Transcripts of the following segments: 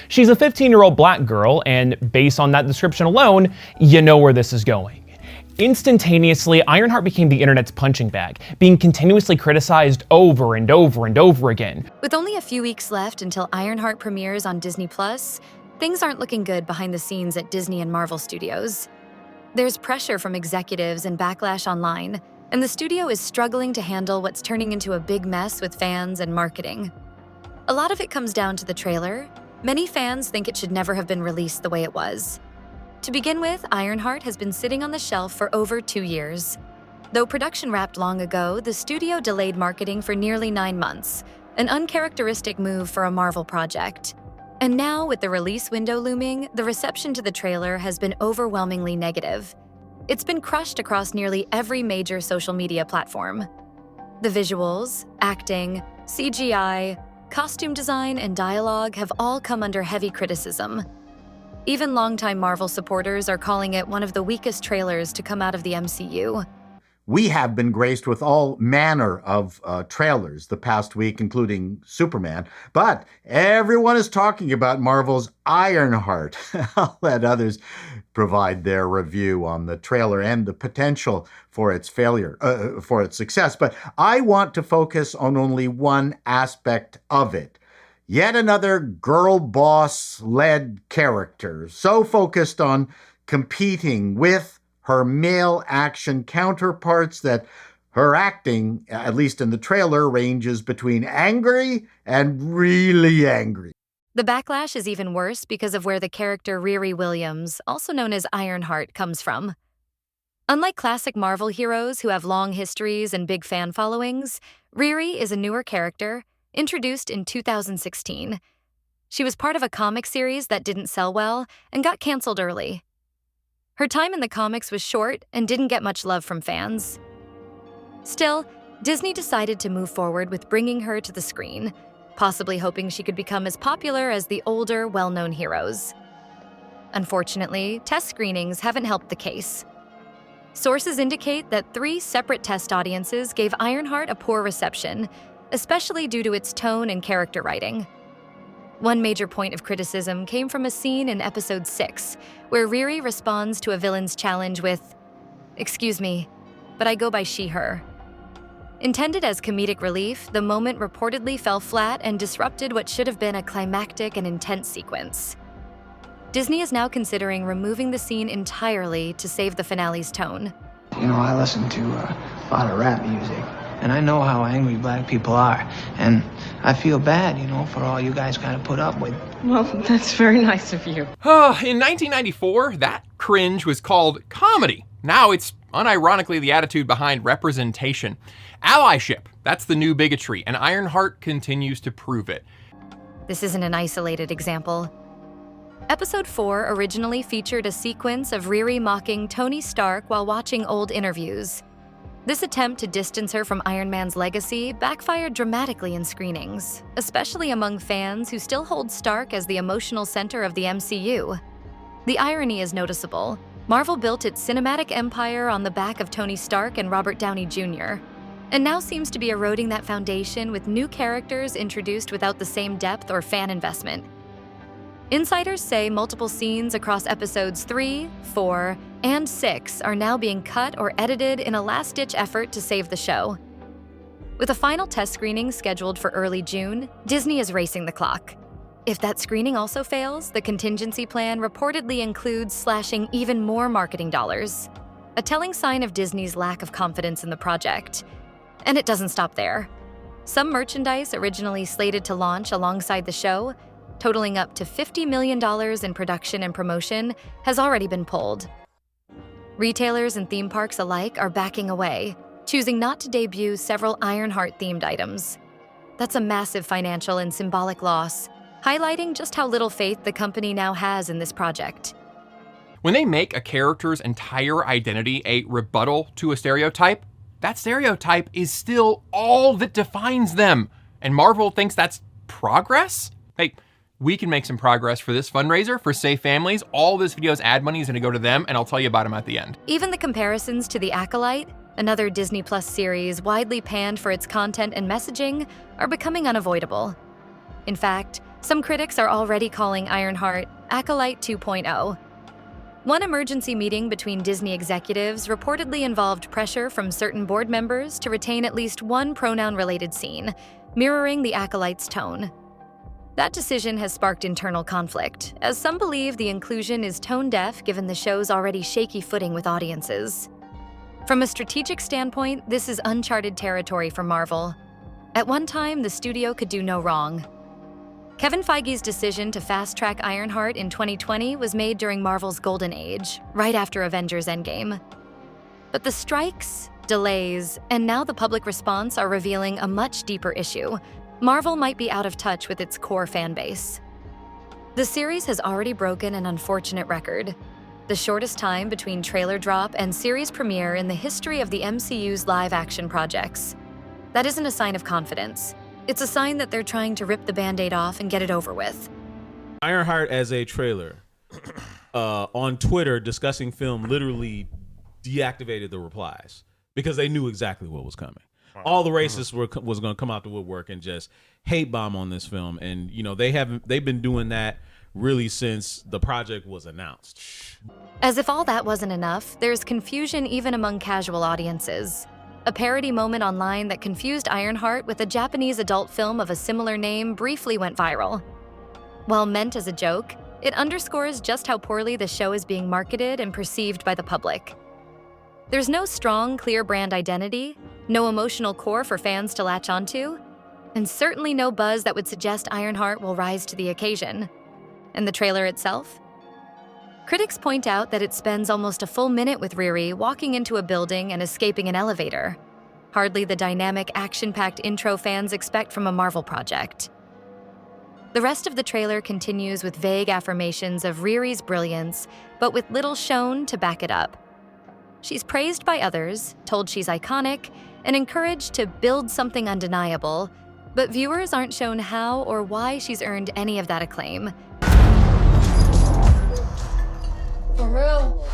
She's a 15-year-old black girl, and based on that description alone, you know where this is going. Instantaneously, Ironheart became the internet's punching bag, being continuously criticized over and over and over again. With only a few weeks left until Ironheart premieres on Disney+, things aren't looking good behind the scenes at Disney and Marvel Studios. There's pressure from executives and backlash online, and the studio is struggling to handle what's turning into a big mess with fans and marketing. A lot of it comes down to the trailer. Many fans think it should never have been released the way it was. To begin with, Ironheart has been sitting on the shelf for over 2 years. Though production wrapped long ago, the studio delayed marketing for nearly 9 months, an uncharacteristic move for a Marvel project. And now, with the release window looming, the reception to the trailer has been overwhelmingly negative. It's been crushed across nearly every major social media platform. The visuals, acting, CGI, costume design, and dialogue have all come under heavy criticism. Even longtime Marvel supporters are calling it one of the weakest trailers to come out of the MCU. We have been graced with all manner of trailers the past week, including Superman, but everyone is talking about Marvel's Ironheart. I'll let others provide their review on the trailer and the potential for its for its success, but I want to focus on only one aspect of it. Yet another girl boss-led character, so focused on competing with her male action counterparts that her acting, at least in the trailer, ranges between angry and really angry. The backlash is even worse because of where the character Ririwilliams, also known as Ironheart, comes from. Unlike classic Marvel heroes who have long histories and big fan followings, Riri is a newer character, introduced in 2016. She was part of a comic series that didn't sell well and got canceled early. Her time in the comics was short and didn't get much love from fans. Still, Disney decided to move forward with bringing her to the screen, possibly hoping she could become as popular as the older, well-known heroes. Unfortunately, test screenings haven't helped the case. Sources indicate that 3 separate test audiences gave Ironheart a poor reception, especially due to its tone and character writing. One major point of criticism came from a scene in episode 6, where Riri responds to a villain's challenge with, "Excuse me, but I go by she/her." Intended as comedic relief, the moment reportedly fell flat and disrupted what should have been a climactic and intense sequence. Disney is now considering removing the scene entirely to save the finale's tone. You know, I listen to a lot of rap music. And I know how angry black people are. And I feel bad, you know, for all you guys gotta put up with. Well, that's very nice of you. In 1994, that cringe was called comedy. Now it's unironically the attitude behind representation. Allyship, that's the new bigotry, and Ironheart continues to prove it. This isn't an isolated example. Episode 4 originally featured a sequence of Riri mocking Tony Stark while watching old interviews. This attempt to distance her from Iron Man's legacy backfired dramatically in screenings, especially among fans who still hold Stark as the emotional center of the MCU. The irony is noticeable. Marvel built its cinematic empire on the back of Tony Stark and Robert Downey Jr., and now seems to be eroding that foundation with new characters introduced without the same depth or fan investment. Insiders say multiple scenes across episodes 3, 4, and 6 are now being cut or edited in a last-ditch effort to save the show. With a final test screening scheduled for early June, Disney is racing the clock. If that screening also fails, the contingency plan reportedly includes slashing even more marketing dollars, a telling sign of Disney's lack of confidence in the project. And it doesn't stop there. Some merchandise originally slated to launch alongside the show, totaling up to $50 million in production and promotion, has already been pulled. Retailers and theme parks alike are backing away, choosing not to debut several Ironheart-themed items. That's a massive financial and symbolic loss, highlighting just how little faith the company now has in this project. When they make a character's entire identity a rebuttal to a stereotype, that stereotype is still all that defines them. And Marvel thinks that's progress? Hey, we can make some progress for this fundraiser for Safe Families. All this video's ad money is gonna go to them, and I'll tell you about them at the end. Even the comparisons to The Acolyte, another Disney Plus series widely panned for its content and messaging, are becoming unavoidable. In fact, Some critics are already calling Ironheart Acolyte 2.0. One emergency meeting between Disney executives reportedly involved pressure from certain board members to retain at least one pronoun-related scene, mirroring the Acolyte's tone. That decision has sparked internal conflict, as some believe the inclusion is tone-deaf given the show's already shaky footing with audiences. From a strategic standpoint, this is uncharted territory for Marvel. At one time, the studio could do no wrong. Kevin Feige's decision to fast-track Ironheart in 2020 was made during Marvel's golden age, right after Avengers Endgame. But the strikes, delays, and now the public response are revealing a much deeper issue. Marvel might be out of touch with its core fan base. The series has already broken an unfortunate record: the shortest time between trailer drop and series premiere in the history of the MCU's live-action projects. That isn't a sign of confidence. It's a sign that they're trying to rip the Band-Aid off and get it over with. Ironheart as a trailer on Twitter discussing film literally deactivated the replies because they knew exactly what was coming. All the racists was going to come out the woodwork and just hate bomb on this film, and you know they've been doing that really since the project was announced. As if all that wasn't enough, there's confusion even among casual audiences. A parody moment online that confused Ironheart with a Japanese adult film of a similar name briefly went viral. While meant as a joke, it underscores just how poorly the show is being marketed and perceived by the public. There's no strong, clear brand identity, no emotional core for fans to latch onto, and certainly no buzz that would suggest Ironheart will rise to the occasion. And the trailer itself? Critics point out that it spends almost a full minute with Riri walking into a building and escaping an elevator. Hardly the dynamic, action-packed intro fans expect from a Marvel project. The rest of the trailer continues with vague affirmations of Riri's brilliance, but with little shown to back it up. She's praised by others, told she's iconic, and encouraged to build something undeniable, but viewers aren't shown how or why she's earned any of that acclaim. For real?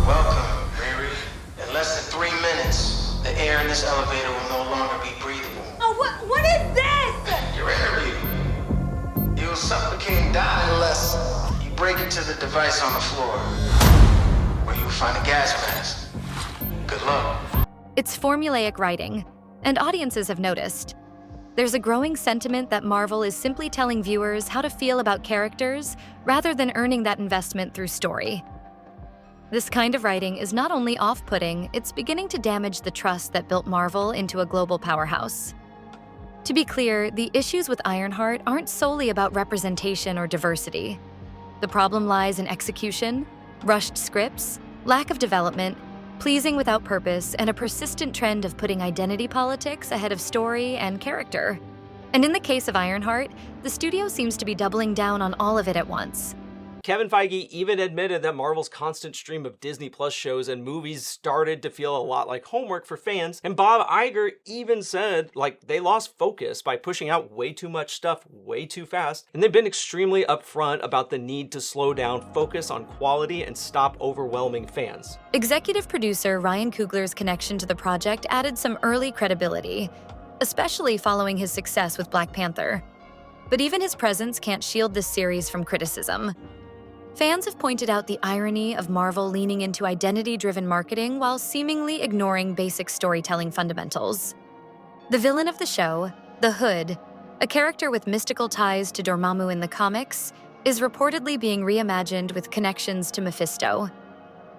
Welcome, Riri. In less than 3 minutes, the air in this elevator will no longer be breathable. Oh, what is this? Your interview. You'll suffocate and die unless you break into the device on the floor, where you'll find a gas mask. Good luck. It's formulaic writing, and audiences have noticed. There's a growing sentiment that Marvel is simply telling viewers how to feel about characters rather than earning that investment through story. This kind of writing is not only off-putting, it's beginning to damage the trust that built Marvel into a global powerhouse. To be clear, the issues with Ironheart aren't solely about representation or diversity. The problem lies in execution, rushed scripts, lack of development, pleasing without purpose, and a persistent trend of putting identity politics ahead of story and character. And in the case of Ironheart, the studio seems to be doubling down on all of it at once. Kevin Feige even admitted that Marvel's constant stream of Disney Plus shows and movies started to feel a lot like homework for fans, and Bob Iger even said, they lost focus by pushing out way too much stuff way too fast, and they've been extremely upfront about the need to slow down, focus on quality, and stop overwhelming fans. Executive producer Ryan Coogler's connection to the project added some early credibility, especially following his success with Black Panther. But even his presence can't shield this series from criticism. Fans have pointed out the irony of Marvel leaning into identity-driven marketing while seemingly ignoring basic storytelling fundamentals. The villain of the show, the Hood, a character with mystical ties to Dormammu in the comics, is reportedly being reimagined with connections to Mephisto.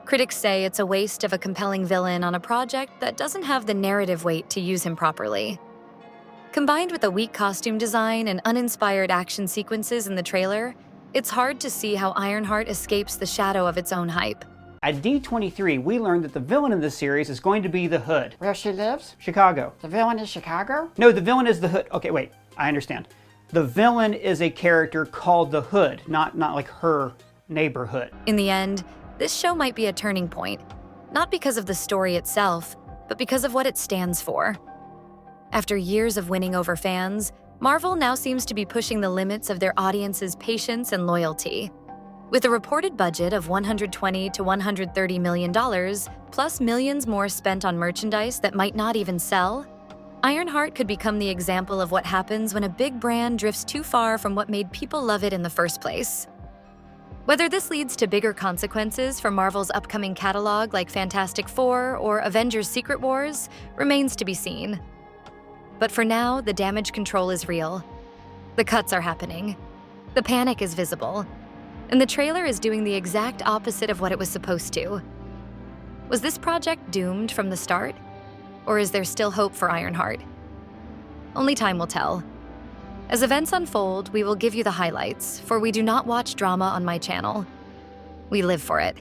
Critics say it's a waste of a compelling villain on a project that doesn't have the narrative weight to use him properly. Combined with a weak costume design and uninspired action sequences in the trailer, it's hard to see how Ironheart escapes the shadow of its own hype. At D23, we learned that the villain in this series is going to be the Hood. Where she lives? Chicago. The villain is Chicago? No, the villain is the Hood. Okay, wait, I understand. The villain is a character called the Hood, not like her neighborhood. In the end, this show might be a turning point, not because of the story itself, but because of what it stands for. After years of winning over fans, Marvel now seems to be pushing the limits of their audience's patience and loyalty. With a reported budget of $120 to $130 million, plus millions more spent on merchandise that might not even sell, Ironheart could become the example of what happens when a big brand drifts too far from what made people love it in the first place. Whether this leads to bigger consequences for Marvel's upcoming catalog like Fantastic Four or Avengers Secret Wars remains to be seen. But for now, the damage control is real. The cuts are happening. The panic is visible. And the trailer is doing the exact opposite of what it was supposed to. Was this project doomed from the start? Or is there still hope for Ironheart? Only time will tell. As events unfold, we will give you the highlights, for we do not watch drama on my channel. We live for it.